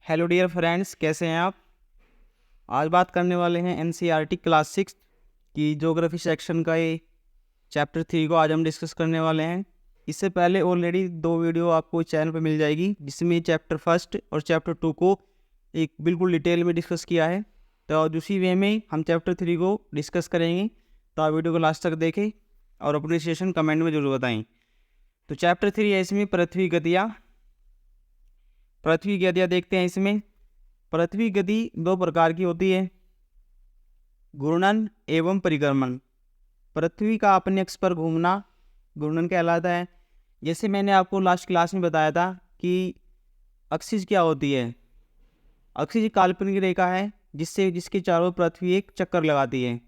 Hello dear friends, कैसे हैं आप। आज बात करने वाले हैं एनसीईआरटी क्लास 6 की ज्योग्राफी सेक्शन का ये चैप्टर 3 को आज हम डिस्कस करने वाले हैं। इससे पहले ऑलरेडी 2 वीडियो आपको चैनल पर मिल जाएगी जिसमें चैप्टर 1 और चैप्टर 2 को एक बिल्कुल डिटेल में डिस्कस किया है। तो उसी वे में हम चैप्टर 3 को डिस्कस करेंगे। तो आप वीडियो को लास्ट तक देखें और अपनी सजेशन कमेंट में जरूर बताएं। तो चैप्टर 3 है इसमें पृथ्वी गतियाँ देखते हैं। इसमें पृथ्वी गति 2 प्रकार की होती है, घूर्णन एवं परिक्रमण। पृथ्वी का अपने अक्ष पर घूमना घूर्णन कहलाता है। जैसे मैंने आपको लास्ट क्लास में बताया था कि एक्सिस क्या होती है। एक्सिस एक काल्पनिक रेखा है जिसके चारों पृथ्वी एक चक्कर लगाती है,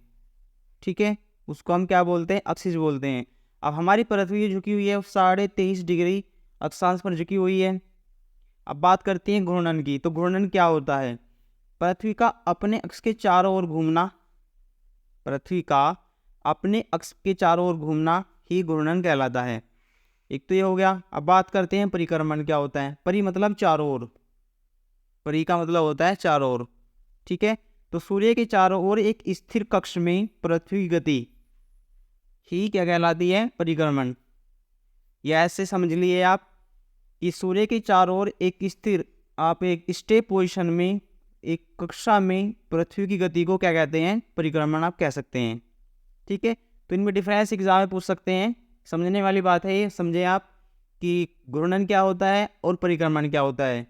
ठीक है। उसको हम क्या बोलते हैं, एक्सिस बोलते हैं। अब हमारी पृथ्वी झुकी हुई है 23.5 डिग्री अक्षांश पर झुकी हुई है। अब बात करते हैं घूर्णन की। तो घूर्णन क्या होता है, पृथ्वी का अपने अक्ष के चारों ओर घूमना। पृथ्वी का अपने अक्ष के चारों ओर घूमना ही घूर्णन कहलाता है। एक तो ये हो गया। अब बात करते हैं परिक्रमण क्या होता है। परि मतलब चारों ओर, परि का मतलब होता है चारों ओर, ठीक है। तो सूर्य के चारों ओर एक स्थिर कक्ष में पृथ्वी की गति ही क्या कहलाती है, परिक्रमण। या ऐसे समझ लिए आप कि सूर्य के चारों ओर एक स्टे पोजीशन में एक कक्षा में पृथ्वी की गति को क्या कहते हैं, परिक्रमण आप कह सकते हैं, ठीक है। तो इनमें डिफरेंस एग्जाम में पूछ सकते हैं। समझने वाली बात है ये, समझे आप कि घूर्णन क्या होता है और परिक्रमण क्या होता है।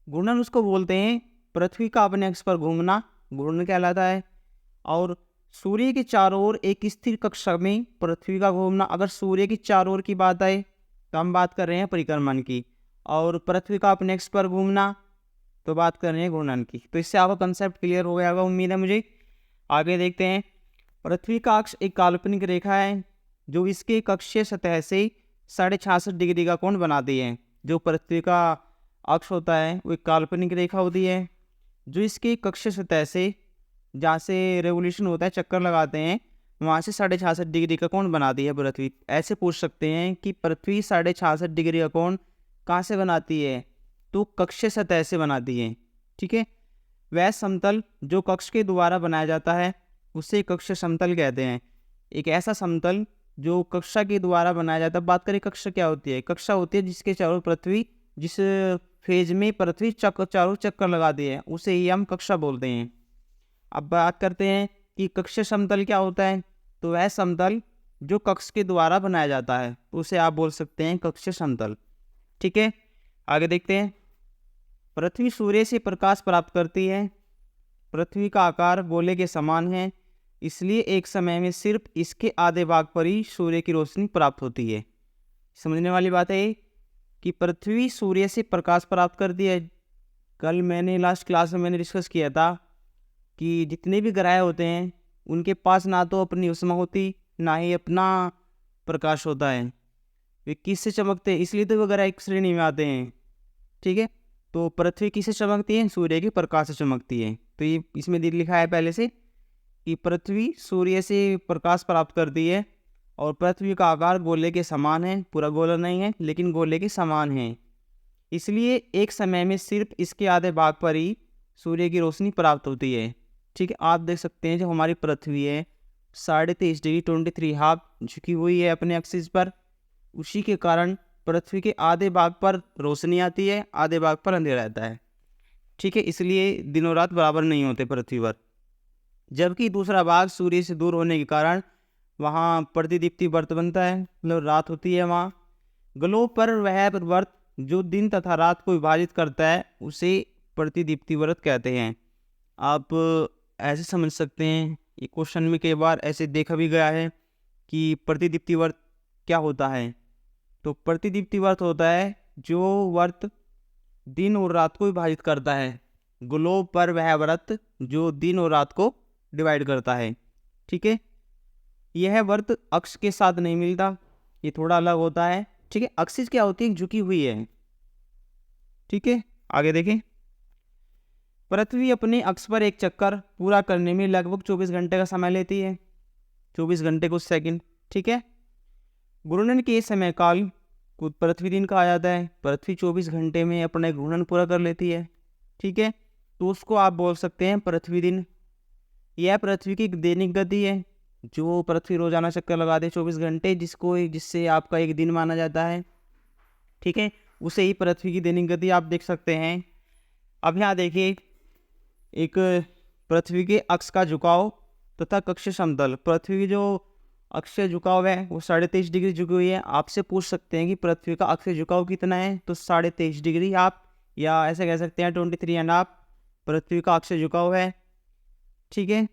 घूर्णन उसको बोलते हैं पृथ्वी का अपने अक्ष पर घूमना, घूर्णन कहलाता है। और सूर्य के चारों ओर एक स्थिर कक्षा में पृथ्वी का घूमना। अगर सूर्य की चारों ओर की बात आए तो हम बात कर रहे हैं परिक्रमण की, और पृथ्वी का अपने अक्ष पर घूमना तो बात कर रहे हैं घूर्णन की। तो इससे आपका कंसेप्ट क्लियर हो गया होगा, उम्मीद है मुझे। आगे देखते हैं। पृथ्वी का अक्ष एक काल्पनिक रेखा है जो इसके कक्षीय सतह से 66.5 डिग्री का कोण बनाती है। जो पृथ्वी का अक्ष होता है वो एक काल्पनिक रेखा होती है जो इसके कक्षीय सतह से, जहाँ से रेवोल्यूशन होता है, चक्कर लगाते हैं, वहाँ से 66.5 डिग्री का कोण बनाती है पृथ्वी। ऐसे पूछ सकते हैं कि पृथ्वी 66.5 डिग्री का कोण कहाँ से बनाती है, तो कक्षीय सतह से बनाती है, ठीक है। वह समतल जो कक्ष के द्वारा बनाया जाता है उसे कक्षीय समतल कहते हैं। एक ऐसा समतल जो कक्षा के द्वारा बनाया जाता है। बात करें कक्षा क्या होती है, कक्षा होती है जिसके चारों पृथ्वी, जिस फेज में पृथ्वी चारों चक्कर लगाती है उसे ही हम कक्षा बोलते हैं। अब बात करते हैं कि कक्षीय समतल क्या होता है। तो वह समतल जो कक्ष के द्वारा बनाया जाता है उसे आप बोल सकते हैं कक्षीय समतल, ठीक है। आगे देखते हैं। पृथ्वी सूर्य से प्रकाश प्राप्त करती है। पृथ्वी का आकार गोले के समान है, इसलिए एक समय में सिर्फ इसके आधे भाग पर ही सूर्य की रोशनी प्राप्त होती है। समझने वाली बात है कि पृथ्वी सूर्य से प्रकाश प्राप्त करती है। कल मैंने लास्ट क्लास में डिस्कस किया था कि जितने भी ग्रह होते हैं उनके पास ना तो अपनी उष्मा होती ना ही अपना प्रकाश होता है। वे किससे चमकते हैं, इसलिए तो वो ग्रह एक श्रेणी में आते हैं, ठीक है। तो पृथ्वी किससे चमकती है, सूर्य के प्रकाश से चमकती है। तो ये इसमें लिखा है पहले से कि पृथ्वी सूर्य से प्रकाश प्राप्त करती है और पृथ्वी का आकार गोले के समान है। पूरा गोला नहीं है लेकिन गोले के समान है, इसलिए एक समय में सिर्फ इसके आधे भाग पर ही सूर्य की रोशनी प्राप्त होती है, ठीक है। आप देख सकते हैं जो हमारी पृथ्वी है 23.5 डिग्री 23 हाफ झुकी हुई है अपने एक्सिस पर। उसी के कारण पृथ्वी के आधे भाग पर रोशनी आती है, आधे भाग पर अंधेरा रहता है, ठीक है। इसलिए दिनों रात बराबर नहीं होते पृथ्वी पर। जबकि दूसरा भाग सूर्य से दूर होने के कारण वहाँ प्रतिदीप्ति वर्त बनता है, मतलब रात होती है वहाँ। ग्लोब पर वह वर्त जो दिन तथा रात को विभाजित करता है उसे प्रतिदीप्ति व्रत कहते हैं। आप ऐसे समझ सकते हैं, ये क्वेश्चन में कई बार ऐसे देखा भी गया है कि प्रतिदीप्ति व्रत क्या होता है। तो प्रतिदीप्ति व्रत होता है जो व्रत दिन और रात को विभाजित करता है। ग्लोब पर वह व्रत जो दिन और रात को डिवाइड करता है, ठीक है। यह व्रत अक्ष के साथ नहीं मिलता, ये थोड़ा अलग होता है, ठीक है। एक्सिस क्या होती है, झुकी हुई है, ठीक है। आगे देखें। पृथ्वी अपने अक्ष पर एक चक्कर पूरा करने में लगभग 24 घंटे का समय लेती है, 24 घंटे कुछ सेकंड, ठीक है। घूर्णन के समय काल पृथ्वी दिन कहा जाता है। पृथ्वी 24 घंटे में अपना घूर्णन पूरा कर लेती है, ठीक है। तो उसको आप बोल सकते हैं पृथ्वी दिन। यह पृथ्वी की एक दैनिक गति है, जो पृथ्वी रोजाना चक्कर लगाते हैं 24 घंटे, जिससे आपका एक दिन माना जाता है, ठीक है। उसे ही पृथ्वी की दैनिक गति आप देख सकते हैं। अब यहाँ देखिए, एक पृथ्वी के अक्ष का झुकाव तथा कक्षीय समतल। पृथ्वी की जो अक्षीय झुकाव है वो 23.5 डिग्री झुकी हुई है। आपसे पूछ सकते हैं कि पृथ्वी का अक्षीय झुकाव कितना है, तो 23.5 डिग्री आप, या ऐसे कह सकते हैं 23.5 पृथ्वी का अक्षीय झुकाव है, ठीक है।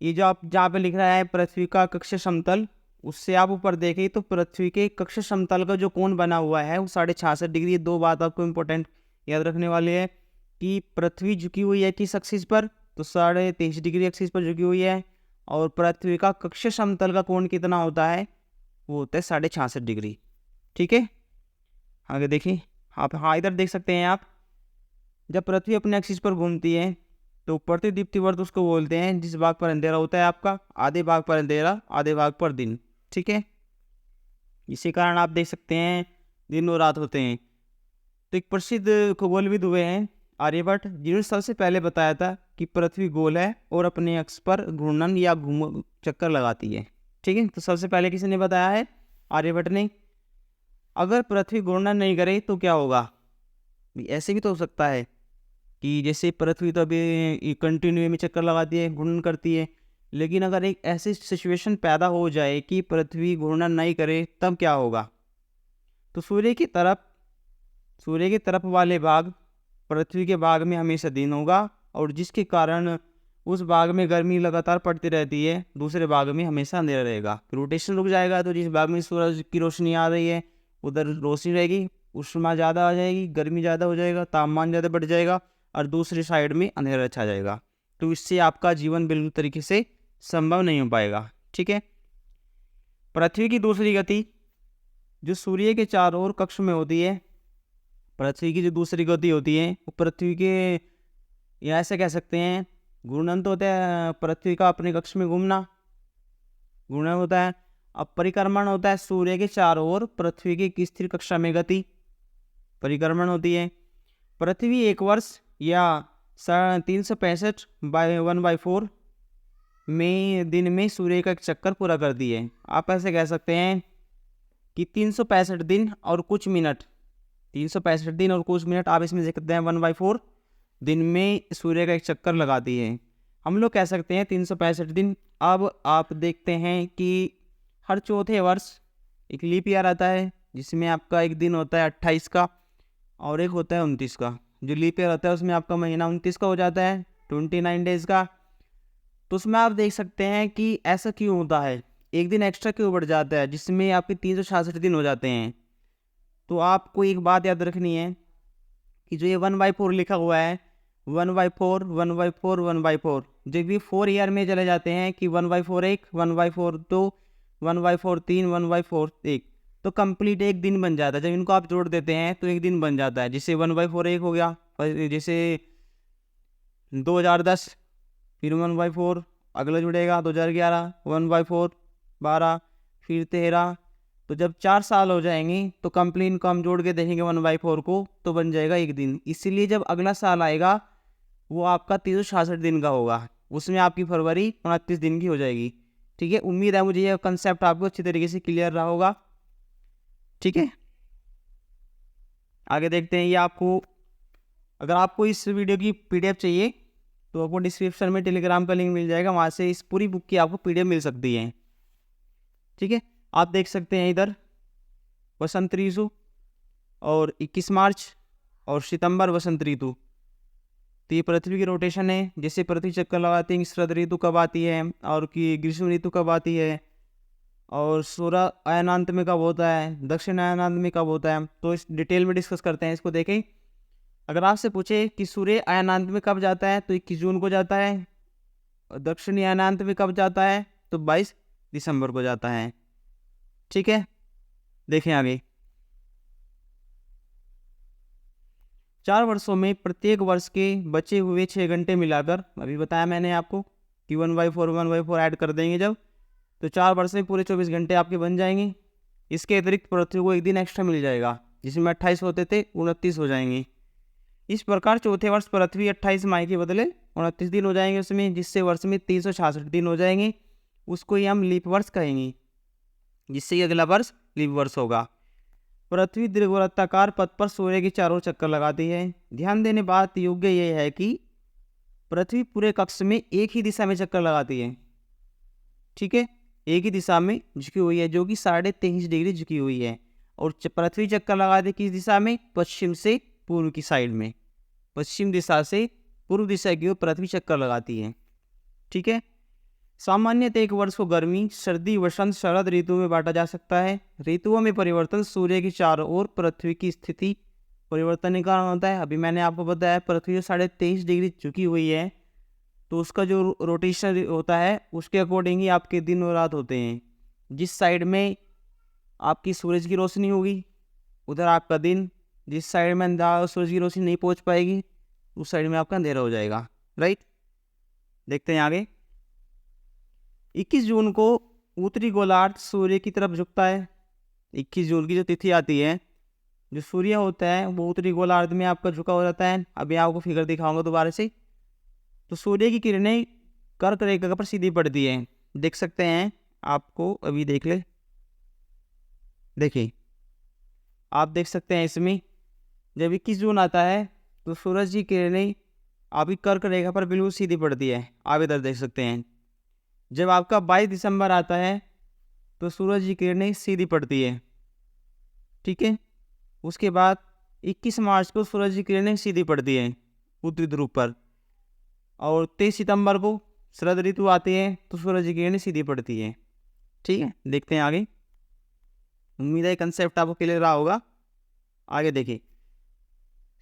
ये जो आप जहाँ पे लिख रहा है पृथ्वी का कक्षीय समतल, उससे आप ऊपर देखें तो पृथ्वी के कक्षीय समतल का जो कोण बना हुआ है वो 66.5 डिग्री। दो बात आपको इंपॉर्टेंट याद रखने वाली है कि पृथ्वी झुकी हुई है किस एक्सिस पर, तो 23.5 डिग्री एक्सिस पर झुकी हुई है, और पृथ्वी का कक्षीय समतल का कोण कितना होता है, वो होता है 66.5 डिग्री, ठीक है। आगे देखिए आप, हाँ इधर देख सकते हैं आप, जब पृथ्वी अपने एक्सिस पर घूमती है तो प्रतिदीप्तिवर्त उसको बोलते हैं जिस भाग पर अंधेरा होता है आपका, आधे भाग पर अंधेरा आधे भाग पर दिन, ठीक है। इसी कारण आप देख सकते हैं दिन और रात होते हैं। तो एक प्रसिद्ध खगोलविद हुए हैं आर्यभट्ट, जिन्होंने सबसे पहले बताया था कि पृथ्वी गोल है और अपने अक्ष पर घूर्णन या घूम चक्कर लगाती है, ठीक है। तो सबसे पहले किसने बताया है, आर्यभट्ट ने। अगर पृथ्वी घूर्णन नहीं करे तो क्या होगा, ऐसे भी तो हो सकता है कि जैसे पृथ्वी तो अभी कंटिन्यू में चक्कर लगाती है, घूर्णन करती है, लेकिन अगर एक ऐसी सिचुएशन पैदा हो जाए कि पृथ्वी घूर्णन नहीं करे, तब क्या होगा, तो सूर्य की तरफ वाले भाग पृथ्वी के भाग में हमेशा दिन होगा, और जिसके कारण उस भाग में गर्मी लगातार पड़ती रहती है, दूसरे भाग में हमेशा अंधेरा रहेगा। रोटेशन रुक जाएगा, तो जिस भाग में सूरज की रोशनी आ रही है उधर रोशनी रहेगी, उष्मा ज़्यादा आ जाएगी, गर्मी ज़्यादा हो जाएगा, तापमान ज़्यादा बढ़ जाएगा, और दूसरी साइड में अंधेरा छा जाएगा। तो इससे आपका जीवन बिल्कुल तरीके से संभव नहीं हो पाएगा, ठीक है। पृथ्वी की दूसरी गति जो सूर्य के चारों ओर कक्ष में होती है, पृथ्वी की जो दूसरी गति होती है वो पृथ्वी के, या ऐसे कह सकते हैं घूर्णन तो होता है पृथ्वी का अपने कक्ष में घूमना, घूर्णन होता है। अब परिक्रमण होता है सूर्य के चारों ओर पृथ्वी की स्थिर कक्षा में गति, परिक्रमण होती है। पृथ्वी एक वर्ष या 365/1/4 में दिन में सूर्य का एक चक्कर पूरा करती है। आप ऐसे कह सकते हैं कि 365 दिन और कुछ मिनट, 365 दिन और कुछ मिनट आप इसमें देख सकते हैं 1/4 दिन में सूर्य का एक चक्कर लगाती है। हम लोग कह सकते हैं 365 दिन। अब आप देखते हैं कि हर चौथे वर्ष एक लीप ईयर आता है, जिसमें आपका एक दिन होता है 28 का और एक होता है 29 का। जो लीप ईयर होता है उसमें आपका महीना 29 का हो जाता है, 29 डेज का। तो उसमें आप देख सकते हैं कि ऐसा क्यों होता है, एक दिन एक्स्ट्रा क्यों बढ़ जाता है, जिसमें आपके 366 दिन हो जाते हैं। तो आपको एक बात याद रखनी है कि जो ये 1/4 लिखा हुआ है, 1/4 1/4 1/4, जब ये 4 ईयर में चले जाते हैं कि 1/4 1 1/4 2 1/4 3 1/4 1, तो कंप्लीट एक दिन बन जाता है। जब इनको आप जोड़ देते हैं तो एक दिन बन जाता है। जैसे 1/4 1 हो गया, जैसे 2010, फिर 1/4 अगला जुड़ेगा 2011 1/4 12, फिर 13। तो जब 4 साल हो जाएंगे तो कंप्लीट को हम जोड़ के देखेंगे 1/4 को, तो बन जाएगा एक दिन। इसीलिए जब अगला साल आएगा वो आपका 366 दिन का होगा, उसमें आपकी फरवरी 29 दिन की हो जाएगी, ठीक है। उम्मीद है मुझे यह कंसेप्ट आपको अच्छी तरीके से क्लियर रहा होगा, ठीक है। आगे देखते हैं। ये आपको, अगर आपको इस वीडियो की PDF चाहिए तो आपको डिस्क्रिप्शन में टेलीग्राम का लिंक मिल जाएगा, वहाँ से इस पूरी बुक की आपको PDF मिल सकती है, ठीक है। आप देख सकते हैं इधर वसंत ऋतु और 21 मार्च और सितंबर वसंत ऋतु। तो ये पृथ्वी की रोटेशन है, जैसे पृथ्वी चक्कर लगाती है शरद ऋतु कब आती है और कि ग्रीष्म ऋतु कब आती है, और सूर्य अयनांत में कब होता है, दक्षिण अयनांत में कब होता है। तो इस डिटेल में डिस्कस करते हैं, इसको देखें। अगर आपसे पूछे कि सूर्य अयनांत में कब जाता है तो 21 जून को जाता है, और दक्षिणी अयनांत में कब जाता है तो 22 दिसंबर को जाता है, ठीक है। देखें आगे। 4 वर्षों में प्रत्येक वर्ष के बचे हुए 6 घंटे मिलाकर, अभी बताया मैंने आपको कि 1/4 1/4 ऐड कर देंगे जब, तो 4 वर्ष में पूरे 24 घंटे आपके बन जाएंगे। इसके अतिरिक्त पृथ्वी को एक दिन एक्स्ट्रा मिल जाएगा, जिसमें 28 होते थे 29 हो जाएंगे। इस प्रकार चौथे वर्ष पृथ्वी 28 माह के बदले 29 दिन हो जाएंगे उसमें, जिससे वर्ष में 366 दिन हो जाएंगे। उसको ही हम लीप वर्ष कहेंगे, जिससे अगला वर्ष लीप वर्ष होगा। पृथ्वी दीर्घवृत्ताकार पथ पर सूर्य के चारों चक्कर लगाती है। ध्यान देने बात योग्य यह है कि पृथ्वी पूरे कक्ष में एक ही दिशा में चक्कर लगाती है, ठीक है, एक ही दिशा में झुकी हुई है, जो कि 23.5 डिग्री झुकी हुई है। और पृथ्वी चक्कर लगाती है किस दिशा में? पश्चिम से पूर्व की साइड में, पश्चिम दिशा से पूर्व दिशा की ओर पृथ्वी चक्कर लगाती है, ठीक है। सामान्यतः एक वर्ष को गर्मी, सर्दी, वसंत, शरद ऋतु में बांटा जा सकता है। ऋतुओं में परिवर्तन सूर्य की चारों ओर पृथ्वी की स्थिति परिवर्तन के कारण होता है। अभी मैंने आपको बताया पृथ्वी 23.5 डिग्री झुकी हुई है, तो उसका जो रोटेशन होता है उसके अकॉर्डिंग ही आपके दिन और रात होते हैं। जिस साइड में आपकी सूरज की रोशनी होगी उधर आपका दिन, जिस साइड में सूरज की रोशनी नहीं पहुंच पाएगी उस साइड में आपका अंधेरा हो जाएगा, राइट। देखते हैं आगे। 21 जून को उत्तरी गोलार्ध सूर्य की तरफ झुकता है। 21 जून की जो तिथि आती है, जो सूर्य होता है वो उत्तरी गोलार्ध में आपका झुका हो जाता है। अभी आपको फिगर दिखाऊंगा दोबारा से। तो सूर्य की किरणें कर्क रेखा पर सीधी पड़ती है, देख सकते हैं आपको, अभी देख ले, देखिए आप देख सकते हैं इसमें जब 21 जून आता है तो सूरज की किरणें आपकी कर्क रेखा पर बिल्कुल सीधी पड़ती है, आप इधर देख सकते हैं। जब आपका 22 दिसंबर आता है तो सूरज की किरणें सीधी पड़ती है, ठीक है। उसके बाद 21 मार्च को सूरज की किरणें सीधी पड़ती है उत्तरी ध्रुव पर, और 23 सितंबर को शरद ऋतु आती है तो सूरज की किरणें सीधी पड़ती है, ठीक है। देखते हैं आगे, उम्मीद है कंसेप्ट आपको क्लियर रहा होगा। आगे देखिए,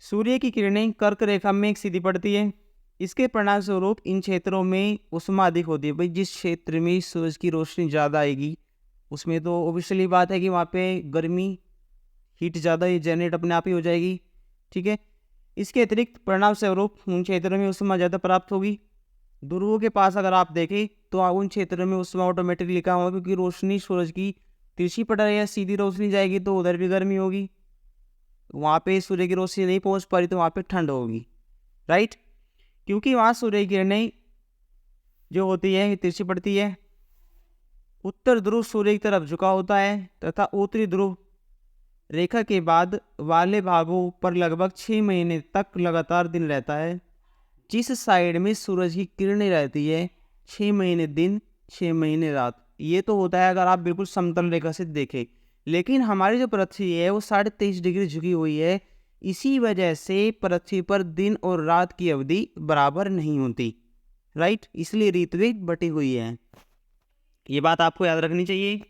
सूर्य की किरणें कर्क रेखा में एक सीधी पड़ती है। इसके परिणाम स्वरूप इन क्षेत्रों में उष्मा अधिक होती है। भाई जिस क्षेत्र में सूरज की रोशनी ज़्यादा आएगी उसमें तो ऑब्वियसली बात है कि वहाँ पे गर्मी, हीट ज़्यादा ही जनरेट अपने आप ही हो जाएगी, ठीक है। इसके अतिरिक्त परिणाम स्वरूप उन क्षेत्रों में उष्मा ज़्यादा प्राप्त होगी। ध्रुवों के पास अगर आप देखें तो उन क्षेत्रों में उष्मा ऑटोमेटिकली लिखा होगा, क्योंकि रोशनी सूरज की तिरछी पड़ रही है, सीधी रोशनी जाएगी तो उधर भी गर्मी होगी, वहाँ पे सूर्य की रोशनी नहीं पहुँच पा रही तो वहाँ पे ठंड होगी, राइट। क्योंकि वहाँ सूर्य की किरणें जो होती है तिरछी पड़ती है। उत्तर ध्रुव सूर्य की तरफ झुका होता है तथा उत्तरी ध्रुव रेखा के बाद वाले भागों पर लगभग 6 महीने तक लगातार दिन रहता है। जिस साइड में सूरज की किरणें रहती है 6 महीने दिन 6 महीने रात, ये तो होता है अगर आप बिल्कुल समतल रेखा से देखें। लेकिन हमारी जो पृथ्वी है वो 23.5 डिग्री झुकी हुई है, इसी वजह से पृथ्वी पर दिन और रात की अवधि बराबर नहीं होती, राइट। इसलिए ऋतुएं बटी हुई है, ये बात आपको याद रखनी चाहिए।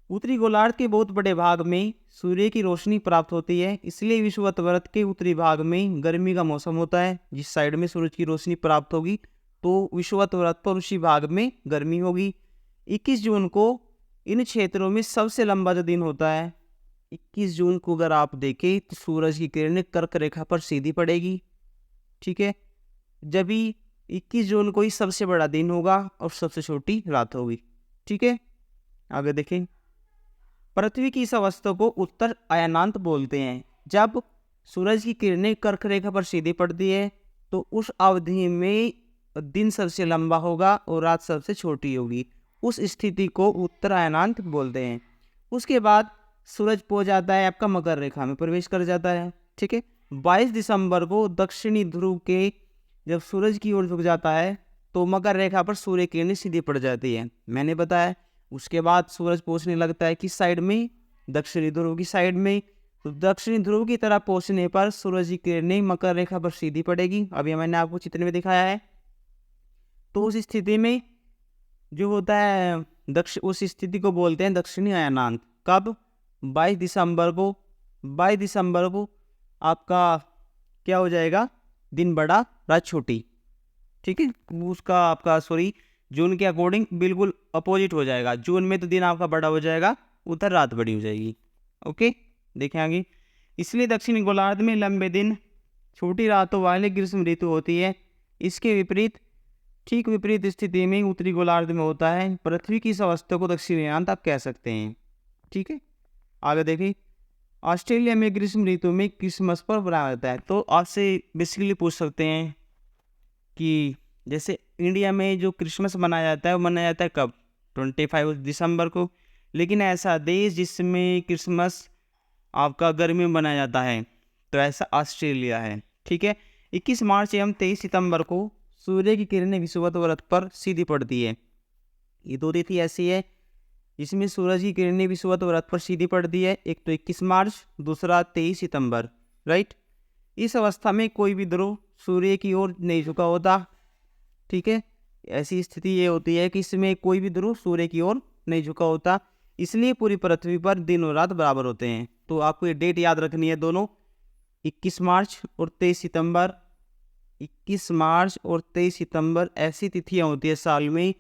उत्तरी गोलार्ध के बहुत बड़े भाग में सूर्य की रोशनी प्राप्त होती है, इसलिए विषुवत के उत्तरी भाग में गर्मी का मौसम होता है। जिस साइड में सूरज की रोशनी प्राप्त होगी तो विषुवत पर उसी भाग में गर्मी होगी। 21 जून को इन क्षेत्रों में सबसे लंबा जो दिन होता है, 21 जून को अगर आप देखें तो सूरज की किरणें कर्क रेखा पर सीधी पड़ेगी, ठीक है। जब भी 21 जून को ही सबसे बड़ा दिन होगा और सबसे छोटी रात होगी, ठीक है। आगे देखें, पृथ्वी की इस अवस्था को उत्तर अयनांत बोलते हैं। जब सूरज की किरणें कर्क रेखा पर सीधी पड़ती है तो उस अवधि में दिन सबसे लंबा होगा और रात सबसे छोटी होगी, उस स्थिति को उत्तर अयनांत बोलते हैं। उसके बाद सूरज पहुंच जाता है आपका मकर रेखा में प्रवेश कर जाता है, ठीक है। 22 दिसंबर को दक्षिणी ध्रुव के जब सूरज की ओर झुक जाता है तो मकर रेखा पर सूर्य की किरणें सीधी पड़ जाती है, मैंने बताया। उसके बाद सूरज पहुंचने लगता है किस साइड में? दक्षिणी ध्रुव की साइड में। तो दक्षिणी ध्रुव की तरफ पहुंचने पर सूरज की किरणें मकर रेखा पर सीधी पड़ेगी, अभी मैंने आपको चित्र में दिखाया है। तो उस स्थिति में जो होता है उस स्थिति को बोलते हैं दक्षिणी अयनांत। कब? 22 दिसंबर को आपका क्या हो जाएगा? दिन बड़ा रात छोटी, ठीक है। उसका आपका जून के अकॉर्डिंग बिल्कुल अपोजिट हो जाएगा। जून में तो दिन आपका बड़ा हो जाएगा, उधर रात बड़ी हो जाएगी, ओके। देखें आगे, इसलिए दक्षिणी गोलार्ध में लंबे दिन छोटी रातों वाली ग्रीष्म ऋतु होती है। इसके विपरीत, ठीक विपरीत स्थिति में उत्तरी गोलार्ध में होता है। पृथ्वी की इस अवस्था को दक्षिणी अयनांत आप कह सकते हैं, ठीक है, आगे देखिए, ऑस्ट्रेलिया में ग्रीष्म ऋतु में क्रिसमस पर मनाया जाता है। तो आपसे बेसिकली पूछ सकते हैं कि जैसे इंडिया में जो क्रिसमस मनाया जाता है वो मनाया जाता है कब, 25 दिसंबर को, लेकिन ऐसा देश जिसमें क्रिसमस आपका गर्मी में मनाया जाता है तो ऐसा ऑस्ट्रेलिया है। ठीक है, 21 मार्च एवं 23 सितंबर को सूर्य की किरणें विषुवत पर सीधी पड़ती है। ये दो तिथि ऐसी है जिसमें सूरज की किरणें विषुवत पर सीधी पड़ती है, एक तो 21 मार्च, दूसरा 23 सितंबर, राइट। इस अवस्था में कोई भी ध्रुव सूर्य की ओर नहीं झुका होता। ठीक है, ऐसी स्थिति ये होती है कि इसमें कोई भी ध्रुव सूर्य की ओर नहीं झुका होता, इसलिए पूरी पृथ्वी पर दिन और रात बराबर होते हैं। तो आपको ये डेट याद रखनी है दोनों, 21 मार्च और 23 सितंबर। 21 मार्च और 23 सितंबर ऐसी तिथियां होती है साल में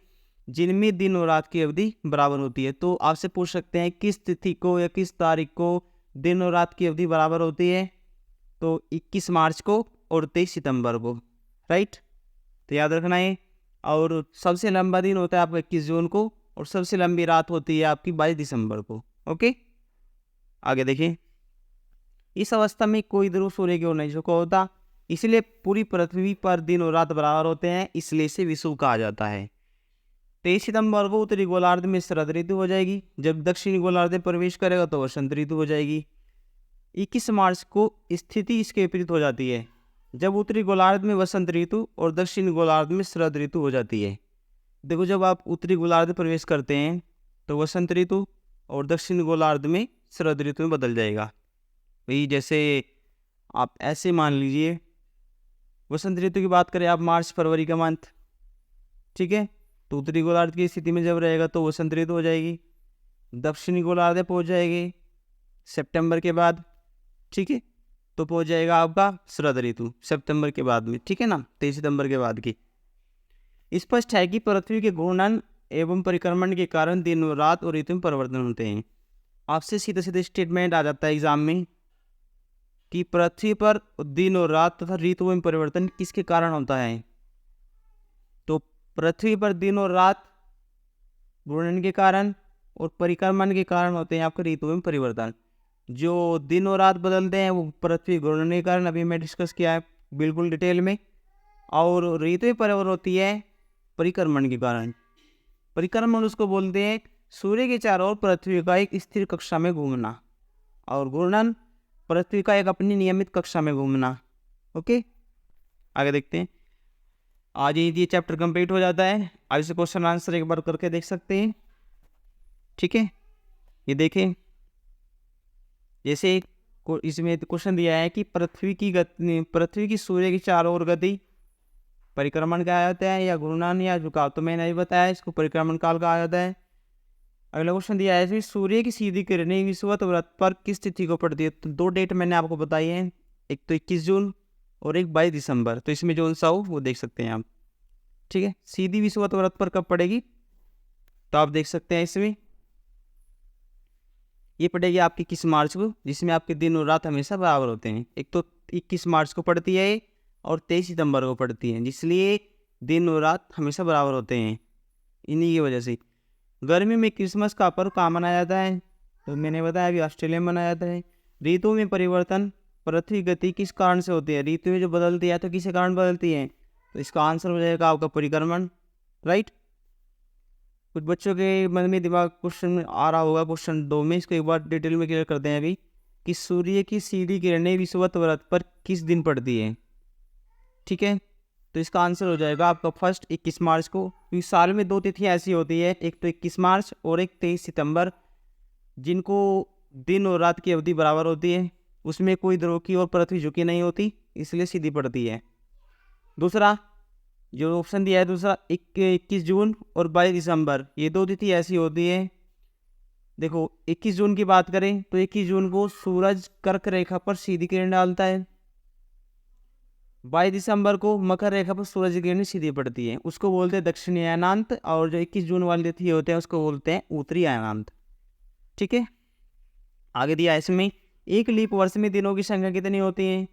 जिनमें दिन और रात की अवधि बराबर होती है। तो आपसे पूछ सकते हैं किस तिथि को या किस तारीख को दिन और रात की अवधि बराबर होती है, तो 21 मार्च को और 23 सितंबर को, राइट। तो याद रखना है। और सबसे लंबा दिन होता है आपका 21 जून को और सबसे लंबी रात होती है आपकी 22 दिसंबर को। ओके, आगे देखिए, इस अवस्था में कोई ध्रुव सूर्य की ओर नहीं झुका होता, इसलिए पूरी पृथ्वी पर दिन और रात बराबर होते हैं, इसलिए इसे विषुव कहा जाता है। 23 सितंबर को उत्तरी गोलार्ध में शरद ऋतु हो जाएगी, जब दक्षिणी गोलार्ध में प्रवेश करेगा तो वसंत ऋतु हो जाएगी। 21 मार्च को स्थिति इसके विपरीत हो जाती है, जब उत्तरी गोलार्ध में वसंत ऋतु और दक्षिणी गोलार्ध में शरद ऋतु हो जाती है। देखो, जब आप उत्तरी गोलार्ध में प्रवेश करते हैं तो वसंत ऋतु और दक्षिणी गोलार्ध में शरद ऋतु में बदल जाएगा। भाई जैसे आप ऐसे मान लीजिए, वसंत ऋतु की बात करें आप मार्च फरवरी का मंथ, ठीक है, तो उत्तरी गोलार्ध की स्थिति में जब रहेगा तो वसंत ऋतु हो जाएगी। दक्षिणी गोलार्ध में पहुंच जाएगी सितंबर के बाद, ठीक है, तो पहुंच जाएगा आपका शरद ऋतु सितंबर के बाद में, ठीक है ना, 23 सितंबर के बाद की। स्पष्ट है कि पृथ्वी के घूर्णन एवं परिक्रमण के कारण दिन और रात और ऋतु में परिवर्तन होते हैं। आपसे सीधे सीधे स्टेटमेंट आ जाता है एग्जाम में कि पृथ्वी पर दिन और रात तथा ऋतुओं में परिवर्तन किसके कारण होता है, तो पृथ्वी पर दिन और रात घूर्णन के कारण और परिक्रमण के कारण होते हैं आपके ऋतुओं में परिवर्तन। जो दिन और रात बदलते हैं वो पृथ्वी घूर्णन के कारण, अभी मैं डिस्कस किया है बिल्कुल डिटेल में। और ऋतु में परिवर्तन होती है परिक्रमण के कारण। परिक्रमण उसको बोलते हैं सूर्य के चारों ओर पृथ्वी का एक स्थिर कक्षा में घूमना, और घूर्णन पृथ्वी का एक अपनी नियमित कक्षा में घूमना। ओके, आगे देखते हैं। आज ये चैप्टर कंप्लीट हो जाता है। आज से क्वेश्चन आंसर एक बार करके देख सकते हैं, ठीक है। ये देखें, जैसे इसमें क्वेश्चन दिया है कि पृथ्वी की सूर्य की चारों ओर गति परिक्रमण कहा जाता है या घूर्णन या झुकाव, तो मैंने अभी बताया इसको परिक्रमण काल कहा जाता है। अगला क्वेश्चन दिया है इसमें सूर्य की सीधी किरणें विषुवत व्रत पर किस तिथि को पड़ती है, तो दो डेट मैंने आपको बताई है, एक तो 21 जून और एक 22 दिसंबर। तो इसमें जो सा हो वो देख सकते हैं आप, ठीक है। सीधी विषुवत व्रत पर कब पड़ेगी, तो आप देख सकते हैं इसमें ये पड़ेगी आपकी 21 मार्च को, जिसमें आपके दिन और रात हमेशा बराबर होते हैं। एक तो 21 मार्च को पड़ती है और 23 सितंबर को पड़ती है, जिसलिए दिन और रात हमेशा बराबर होते हैं। इन्हीं की वजह से गर्मी में क्रिसमस का पर्व कहाँ मनाया जाता है, तो मैंने बताया अभी ऑस्ट्रेलिया में मनाया जाता है। ऋतु में परिवर्तन पृथ्वी गति किस कारण से होती है, ऋतु में जो बदलती है तो किस कारण बदलती है, तो इसका आंसर हो जाएगा आपका परिक्रमण, राइट। कुछ बच्चों के मन में दिमाग क्वेश्चन आ रहा होगा क्वेश्चन 2 में, इसको एक बार डिटेल में क्लियर करते हैं अभी कि सूर्य की सीधी किरणें विषुवत व्रत पर किस दिन पड़ती है, ठीक है। तो इसका आंसर हो जाएगा आपका फर्स्ट 21 मार्च को, क्योंकि साल में दो तिथियां ऐसी होती है, एक तो 21 मार्च और एक 23 सितंबर, जिनको दिन और रात की अवधि बराबर होती है, उसमें कोई ध्रुव की और पृथ्वी झुकी नहीं होती, इसलिए सीधी पड़ती है। दूसरा जो ऑप्शन दिया है दूसरा 21 जून और 22 दिसंबर, ये दो तिथि ऐसी होती है। देखो 21 जून की बात करें तो 21 जून को सूरज कर्क रेखा पर सीधी किरण डालता है, 22 दिसंबर को मकर रेखा पर सूरज की किरण सीधी पड़ती है, उसको बोलते हैं दक्षिणी अयनांत। और जो 21 जून वाली तिथि होते हैं उसको बोलते हैं उत्तरी अयनांत, ठीक है। आगे दिया इसमें एक लीप वर्ष में दिनों की संख्या कितनी होती है,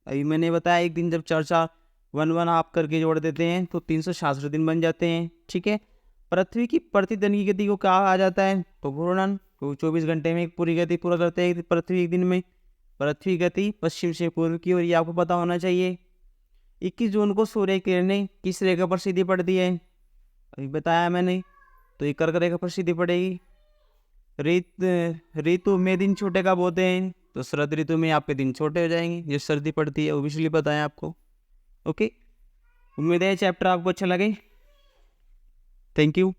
अभी मैंने बताया एक दिन जब 4 1 आप करके जोड़ देते हैं तो 366 दिन बन जाते हैं, ठीक है। पृथ्वी की प्रतिदिन की गति को क्या कहा जाता है, तो घूर्णन। तो 24 घंटे में एक पूरी गति पूरा करते हैं पृथ्वी एक दिन में। पृथ्वी गति पश्चिम से पूर्व की ओर, ये आपको पता होना चाहिए। 21 जून को सूर्य की किरणें किस रेखा पर सीधी पड़ती है, अभी बताया मैंने, तो ये कर्क रेखा पर सीधी पड़ेगी। ऋतु में दिन छोटे कब होते हैं, तो शरद ऋतु में आपके दिन छोटे हो जाएंगे, जो सर्दी पड़ती है, वो इसलिए बताया आपको। ओके, उम्मीद है चैप्टर आपको अच्छा लगे। Thank you.